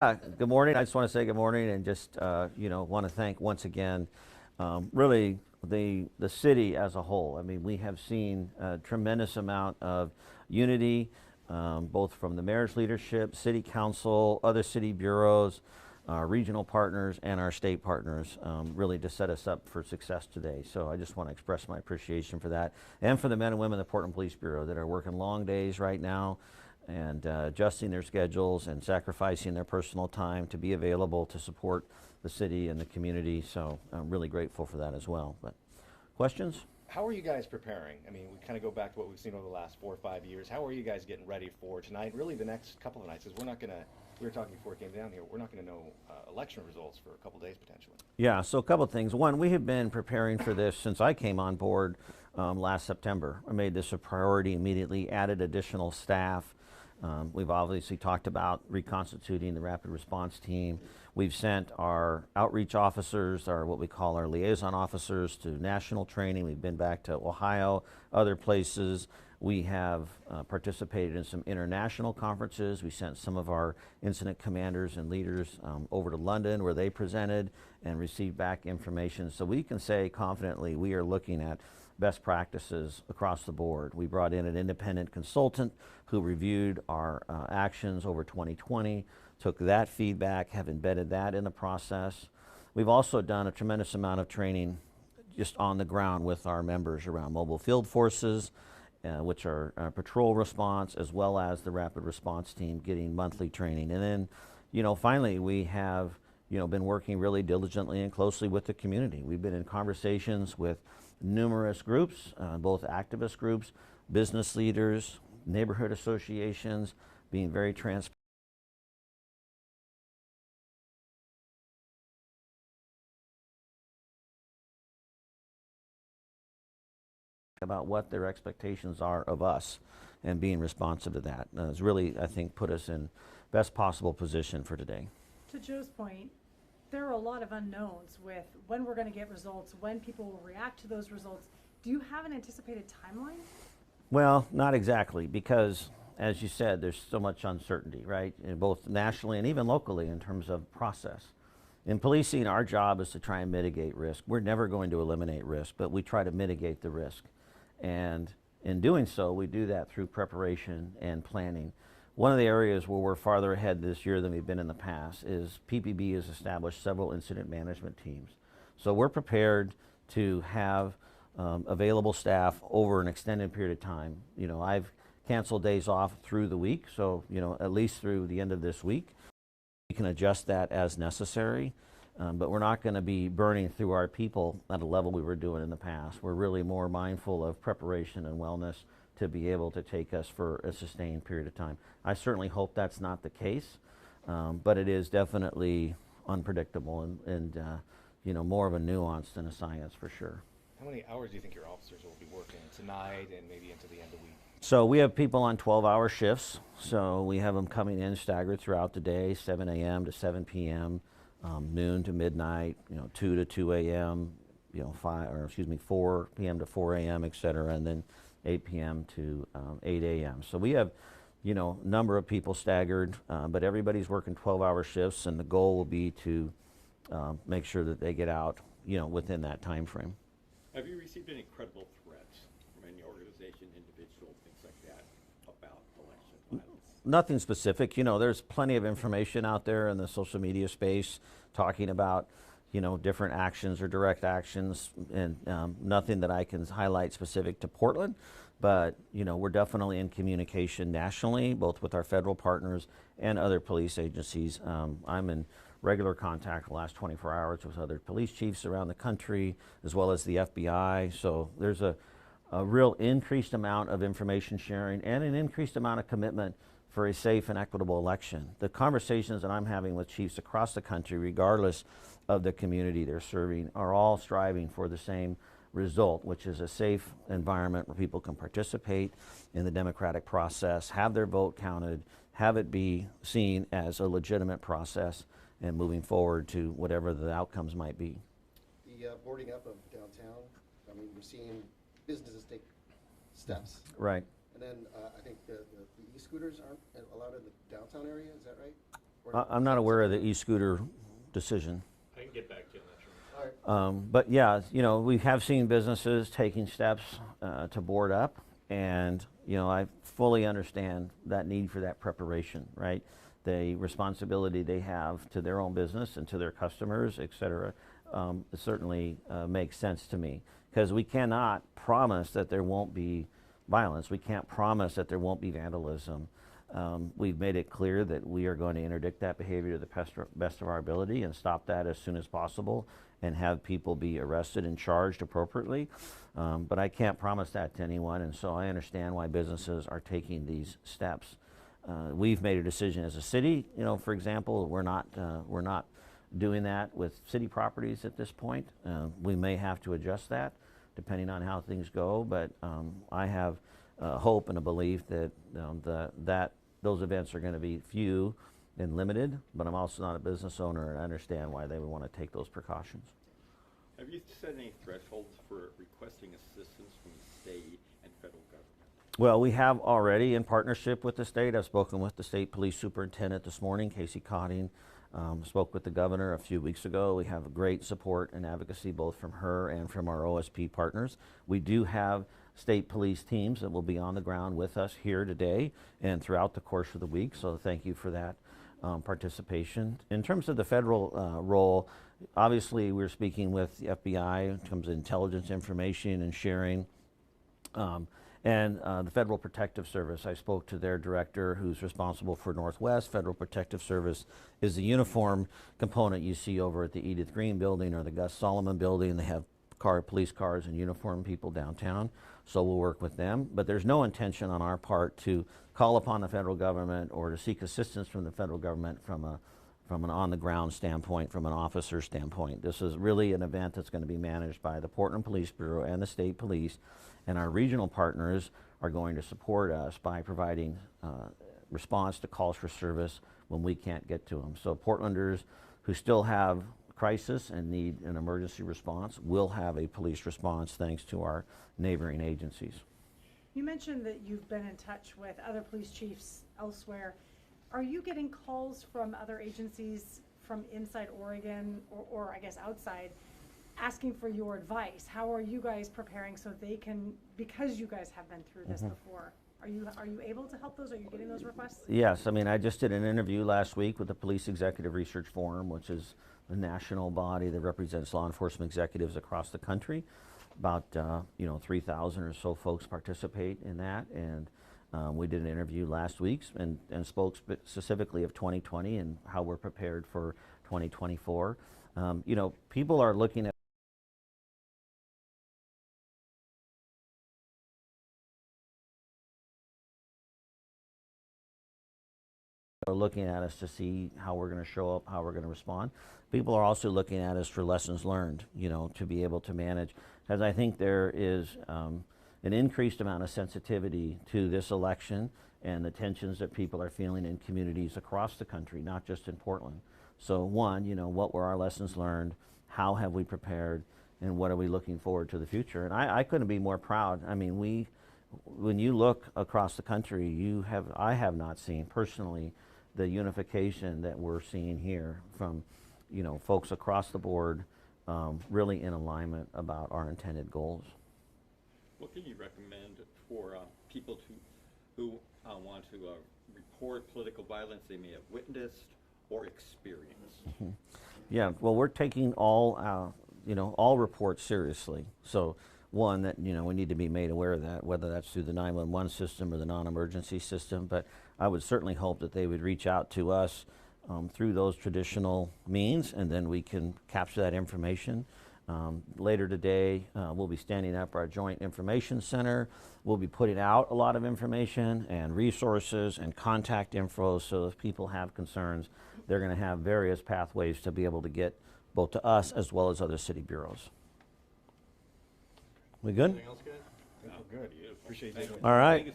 Good morning. I just want to say good morning and just want to thank once again, really the city as a whole. I mean, we have seen a tremendous amount of unity, both from the mayor's leadership, city council, other city bureaus, our regional partners, and our state partners, really to set us up for success today. So I just want to express my appreciation for that, and for the men and women of the Portland Police Bureau that are working long days right now and adjusting their schedules and sacrificing their personal time to be available to support the city and the community. So I'm really grateful for that as well. But questions? How are you guys preparing? I mean, we kind of go back to what we've seen over the last 4 or 5 years. How are you guys getting ready for tonight? Really, the next couple of nights, because we're not going to. We were talking before it came down here. We're not going to know election results for a couple of days potentially. Yeah, so a couple of things. One, we have been preparing for this since I came on board last September. I made this a priority immediately, added additional staff. We've obviously talked about reconstituting the rapid response team. We've sent our outreach officers, our what we call our liaison officers, to national training. We've been back to Ohio, other places. We have participated in some international conferences. We sent some of our incident commanders and leaders over to London, where they presented and received back information. So we can say confidently we are looking at best practices across the board. We brought in an independent consultant who reviewed our actions over 2020, took that feedback, have embedded that in the process. We've also done a tremendous amount of training just on the ground with our members around mobile field forces, which are patrol response, as well as the rapid response team getting monthly training. And then, finally, we have, been working really diligently and closely with the community. We've been in conversations with numerous groups, both activist groups, business leaders, neighborhood associations, being very transparent about what their expectations are of us and being responsive to that. It's really, I think, put us in best possible position for today. To Joe's point, there are a lot of unknowns with when we're going to get results, when people will react to those results. Do you have an anticipated timeline? Well, not exactly, because as you said, there's so much uncertainty, right? Both nationally and even locally in terms of process. In policing, our job is to try and mitigate risk. We're never going to eliminate risk, but we try to mitigate the risk. And in doing so, we do that through preparation and planning. One of the areas where we're farther ahead this year than we've been in the past is PPB has established several incident management teams. So we're prepared to have available staff over an extended period of time. I've canceled days off through the week, so at least through the end of this week. We can adjust that as necessary, but we're not going to be burning through our people at a level we were doing in the past. We're really more mindful of preparation and wellness to be able to take us for a sustained period of time. I certainly hope that's not the case, but it is definitely unpredictable and more of a nuance than a science for sure. How many hours do you think your officers will be working tonight and maybe into the end of the week? So we have people on 12-hour shifts. So we have them coming in staggered throughout the day, 7 a.m. to 7 p.m., noon to midnight, 2 to 2 a.m., 4 p.m. to 4 a.m., et cetera, and then 8 p.m. to 8 a.m. So we have, number of people staggered, but everybody's working 12-hour shifts, and the goal will be to make sure that they get out, within that time frame. Have you received any credible threats from any organization, individual, things like that, about election violence? Nothing specific. There's plenty of information out there in the social media space talking about, different actions or direct actions, and nothing that I can highlight specific to Portland. But, we're definitely in communication nationally, both with our federal partners and other police agencies. I'm in regular contact the last 24 hours with other police chiefs around the country, as well as the FBI. So there's a real increased amount of information sharing and an increased amount of commitment for a safe and equitable election. The conversations that I'm having with chiefs across the country, regardless of the community they're serving, are all striving for the same result, which is a safe environment where people can participate in the democratic process, have their vote counted, have it be seen as a legitimate process, and moving forward to whatever the outcomes might be. The boarding up of downtown, I mean, we're seeing businesses take steps. Right. And then I think the e-scooters aren't allowed in the downtown area, is that right? I'm not aware of the e-scooter decision. I can get back to you on that, Sherman. All right. But yeah, we have seen businesses taking steps to board up, and I fully understand that need for that preparation, right? The responsibility they have to their own business and to their customers, et cetera, certainly makes sense to me, because we cannot promise that there won't be violence. We can't promise that there won't be vandalism. We've made it clear that we are going to interdict that behavior to the best of our ability and stop that as soon as possible and have people be arrested and charged appropriately. But I can't promise that to anyone, and so I understand why businesses are taking these steps. We've made a decision as a city, for example, we're not doing that with city properties at this point. We may have to adjust that depending on how things go, but I have hope and a belief that that those events are going to be few and limited, but I'm also not a business owner, and I understand why they would want to take those precautions. Have you set any thresholds for requesting assistance from the state and federal government? Well, we have already, in partnership with the state. I've spoken with the state police superintendent this morning, Casey Cotting. Spoke with the governor a few weeks ago. We have great support and advocacy both from her and from our OSP partners. We do have state police teams that will be on the ground with us here today and throughout the course of the week, so thank you for that participation. In terms of the federal role, obviously we're speaking with the FBI in terms of intelligence information and sharing. And the Federal Protective Service, I spoke to their director who's responsible for Northwest. Federal Protective Service is the uniform component you see over at the Edith Green building or the Gus Solomon building. They have police cars and uniformed people downtown, so we'll work with them. But there's no intention on our part to call upon the federal government or to seek assistance from the federal government from an on-the-ground standpoint, from an officer standpoint. This is really an event that's going to be managed by the Portland Police Bureau and the state police, and our regional partners are going to support us by providing response to calls for service when we can't get to them. So Portlanders who still have crisis and need an emergency response will have a police response thanks to our neighboring agencies. You mentioned that you've been in touch with other police chiefs elsewhere. Are you getting calls from other agencies from inside Oregon or I guess outside asking for your advice? How are you guys preparing so they can, because you guys have been through this before, are you able to help those? Are you getting those requests? Yes, I mean, I just did an interview last week with the Police Executive Research Forum, which is a national body that represents law enforcement executives across the country. About 3,000 or so folks participate in that, and we did an interview last week and spoke specifically of 2020 and how we're prepared for 2024. People are looking at us to see how we're going to show up, how we're going to respond. People are also looking at us for lessons learned, to be able to manage. Because I think there is an increased amount of sensitivity to this election and the tensions that people are feeling in communities across the country, not just in Portland. So one, what were our lessons learned? How have we prepared? And what are we looking forward to the future? And I couldn't be more proud. I mean, when you look across the country, I have not seen personally the unification that we're seeing here from, folks across the board, really in alignment about our intended goals. What can you recommend for people who want to report political violence they may have witnessed or experienced? Yeah, well, we're taking all reports seriously. So one, that we need to be made aware of that, whether that's through the 911 system or the non-emergency system. But I would certainly hope that they would reach out to us through those traditional means, and then we can capture that information. Later today, we'll be standing up our Joint Information Center. We'll be putting out a lot of information and resources and contact info, so if people have concerns, they're going to have various pathways to be able to get both to us as well as other city bureaus. We good? Anything else, guys? Good. Appreciate you. All right.